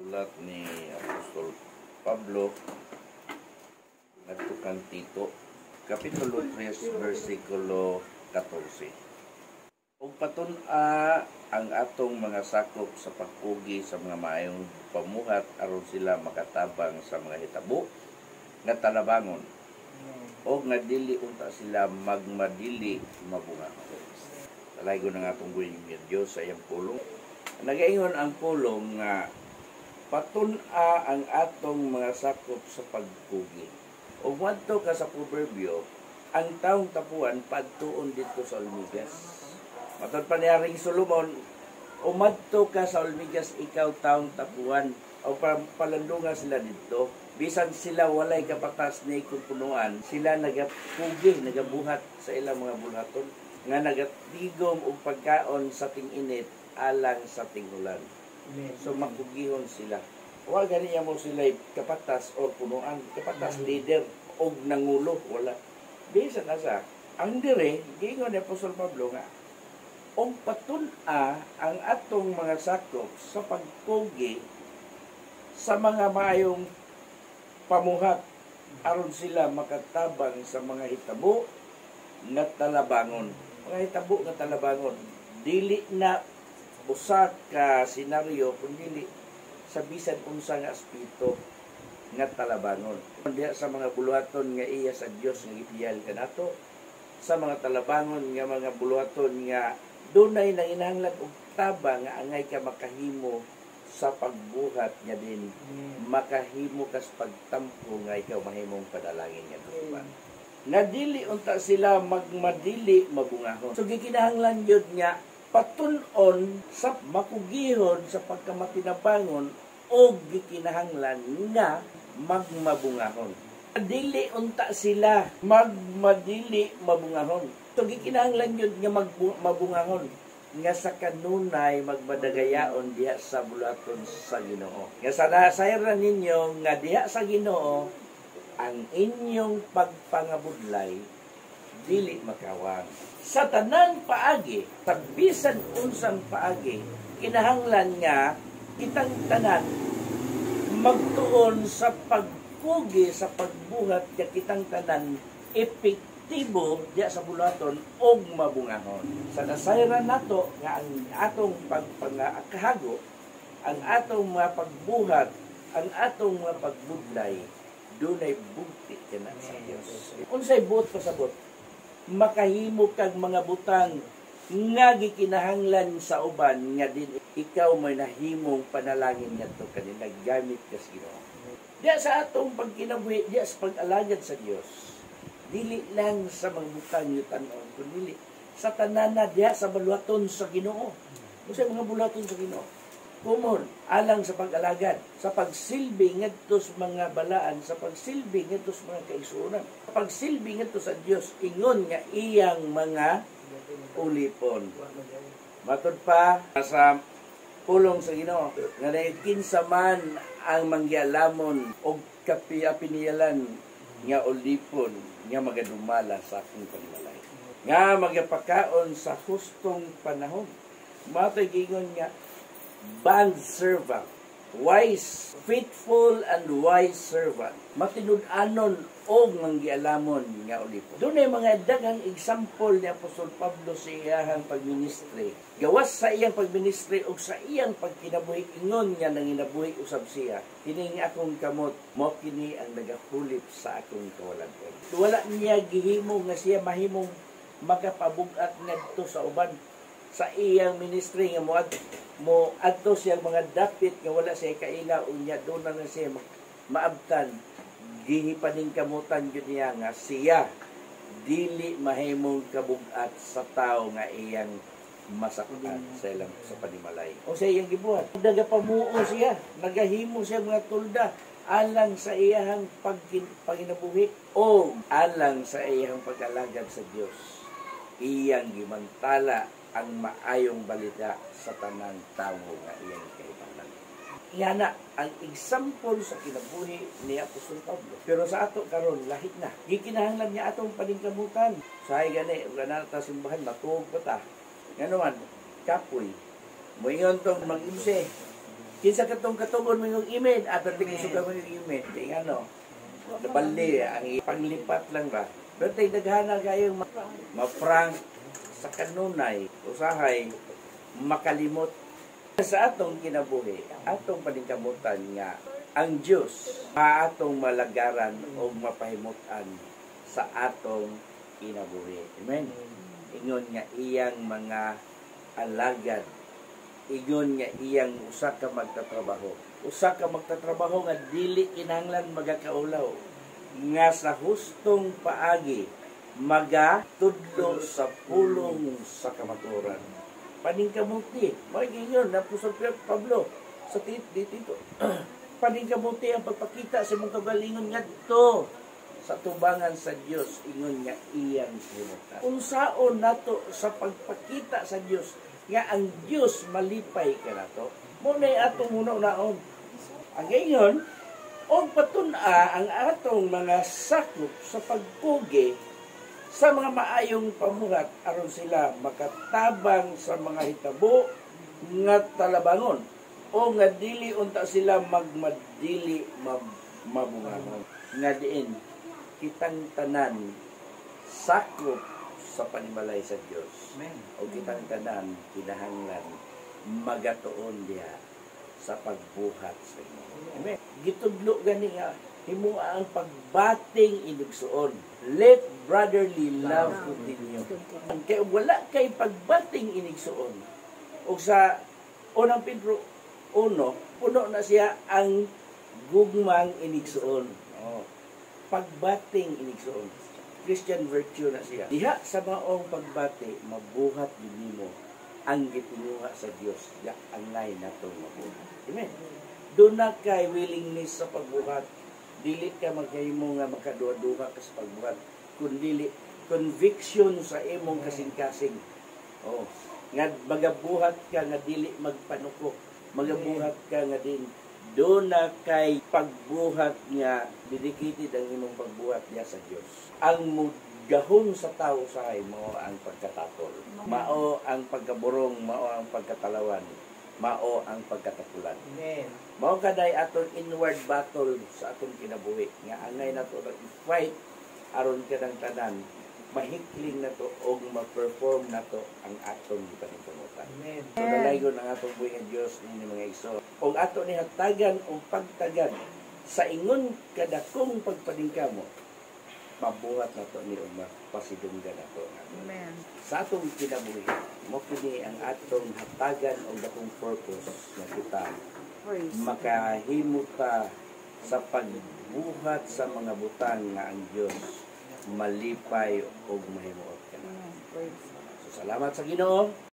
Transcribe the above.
Sulat ni Apostol Pablo ngadto kang Tito, Kapitulo 3, versikulo 14. Ug patun-a ang atong mga sakop sa pagpugi sa mga maayong pamuhat aron sila makatabang sa mga hitabo nga talabangon o nga dili unta sila magmadili mabunga. Talaygo ng atong buhay ng Diyos sa iyang pulong. Nagaingon ang pulong nga patun-a ang atong mga sakop sa pagpugi. O wadto ka sa proverbio, ang taong tapuan padtuon dito sa Olmigas. Matod pa niya ring Solomon, umadto ka sa Olmigas, ikaw taong tapuan. O palandungan sila dito. Bisan sila walay kapatas na ikupunuan, sila nagapugi, nagabuhat sa ilang mga bulhaton. Nga nagatigom o pagkaon sa ting-init alang sa ting-ulan. So magpugihon sila. Wa ganiya mo sila kapatas o punuan, kapatas leader o nangulo, wala. Bisan na sa, ang dire, gingon ni Apostol Pablo nga, o patun-a ang atong mga sakop sa pagpugi sa mga mayong pamuhat aron sila makatabang sa mga hitabo nga talabangon. Mga hitabo nga talabangon, dili na usa ka senaryo kundi sa bisan unsa nga espiritu nga talabangon. Diha sa mga buluhaton nga iya sa Dios nga gipiyal kanato, sa mga talabangon nga mga buluhaton nga dunay nanginahanglan og tabang nga angay ka makahimo sa pagbuhat niya din, makahimo kas pagtampo nga ikaw mahimong padalangin nga tutuban. Nga dili unta sila magmadili mabungahon. So gikinahanglan yun nga patun-on sa makugihon sa pagkamatinabangon o gikinahanglan nga magmabungahon. Dili unta sila magmadili mabungahon. So gikinahanglan yun nga mabungahon nga sa kanunay magmadagayaon diha sa bulaton sa Ginoo. Nga sa nasayran ninyo nga diha sa Ginoo ang inyong pagpangabudlay dili makawang. Sa tanan paagi, sa bisan unsang paagi, kinahanglan nga kitang tanan magtuon sa pagpugi sa pagbuhat nga kitang tanan epektibo diya sa bulaton og mabungahon. Sa nasayran nato nga ang atong pagpangakahago, ang atong mga pagbuhat, ang atong mga pagbudlay dunay bugti kana sa Dios. Unsay buot pasabot? Makahimo kag mga butang nga gikinahanglan sa uban nga din ikaw may nahimong panalangin ngadto kanila gamit kas Ginoo. Diya sa atong pagkinabuhi, diya sa pag-alagad sa Dios. Dili lang sa mga butang yung tanon, kundi sa tanana diya sa buluhaton sa Ginoo. Unsay mga buluhaton sa Ginoo? Kumon, alang sa pag-alagad, sa pagsilbi ngadto sa mga balaan, sa pagsilbi ngadto sa mga kaigsuonan, sa pagsilbi ngadto sa Dios ingon nga iyang mga ulipon. Matod pa sa pulong sa Ginoo nga kinsa man ang manggialamon og kapiniyalan nga ulipon nga magadumala sa akong panimalay. Nga magapakaon sa hustong panahon. Matay gingon nga bond servant, wise, faithful and wise servant. Matinud-anon o manggialamon nga ulipon. Doon ay mga dagang example ni Apostol Pablo sa iyang pagministry. Gawas sa iyang pagministry o sa iyang pagkinabuhi, ingon nga nanginabuhi usab siya. Kini akong kamot, mo kini ang nagahulip sa akong kawalan-on. Wala niya gihimo nga siya mahimong makapabugat ngadto sa uban sa iyang ministry nga mo adto siya mga dapit nga wala siya kaila unya doon na siya maabtan gihipaning kamutan gyud niya nga siya dili mahimong kabugat sa tao nga iyang masaktan sa ilang sa panimalay o sa iyang gibuhat. Nagapamuo siya, nagahimo siya mga tulda alang sa iyang paginabuhi o alang sa iyang pag-alagad sa Dios. Iyang gimantala ang maayong balita sa tanang tao nga iyang kahitanglan. Yana ang example sa kinabuhi ni Apostol Pablo. Pero sa ato karon lahit na. Gikinahanglan niya atong paningkamutan. Sahay gani, wala na ta simbahan, matuog pa ta. Nga naman, kapoy. Moingon tong mag-imse. Kinsa katong katugon mo yung email, pero di gusto mo yung email. Di ano, nabali, ang panglipat lang ba? Pero tayo naghana kayong ma-prank sa kanunay, usahay, makalimot sa atong kinabuhi, atong paningkamutan nga, ang Diyos, atong malagaran o mapahimutan sa atong kinabuhi. Amen? Ingon nga iyang mga alagad, ingon nga iyang usa ka magtatrabaho. Usa ka magtatrabaho nga dili kinahanglan magakaulaw. Nga sa hustong paagi, magatudlo sa pulong sa kamaturan. Paningkamuti. Magiging na po sa Pablo. Sa dito. Paningkamuti ang pagpakita sa mong kagalingon nga ito. Sa tubangan sa Diyos, ingon nga iyang himutan. Unsaon nato sa pagpakita sa Diyos, nga ang Diyos malipay ka na to. Muna atong muna-unaon. Ang ngayon, o patuna ang atong mga sakop sa pagpugi sa mga maayong pamuhat aron sila makatabang sa mga hitabo nga talabangon o nga dili unta sila magmadili mabunganon. Nga diin, kitang tanan sakop sa panimalay sa Diyos. Amen. O kitang tanan kinahanglan magatuon diha sa pagbuhat sa inyo. Amen. Gitudlo gani nga himua ang pagbating inigsuon. Let brotherly love continue. Kaya wala kay pagbating inigsuon. O sa unang Pedro 1, puno na siya ang gugmang inigsuon. Oh. Pagbating inigsuon. Christian virtue na siya. Diha sa maong pagbati, mabuhat din mo ang gitinuha sa Diyos. Ya, angay na itong mabuhat. Amen. Doon na kay willingness sa pagbuhat. Dili ka magkahimo nga makaduha-duha ka sa pagbuhat. Kundi conviction sa imong kasing-kasing. Oh. Nga magabuhat ka nga dili magpanukok. Magabuhat ka nga din. Doon na kay pagbuhat nga dedicated ang imong pagbuhat niya sa Diyos. Ang gahom sa tao sahay mao ang pagkatatol. Mao ang pagkaburong, mao ang pagkatalawan, mao ang pagkatapulan. Amen. Mao kaday atong inward battle sa atong kinabuhi nga angay nato i-fight aron kanang tanan mahikling nato og ma-perform nato ang atong paningkamutan. Amen. So dalaygon ang atong buhi nga Dios ni mga igsoon. Og ato ni hatagan og pagtagad sa ingon kadakong pagpaningkamo mabuhat nato ni og mapasidunggan nato. Amen. Sa atong kinabuhi mo kini ang atong hatagan og dakong purpose nga kita makahimuta sa pagbuhat sa mga butang nga ang Dios malipay og mahimuot ka na. So salamat sa Ginoo.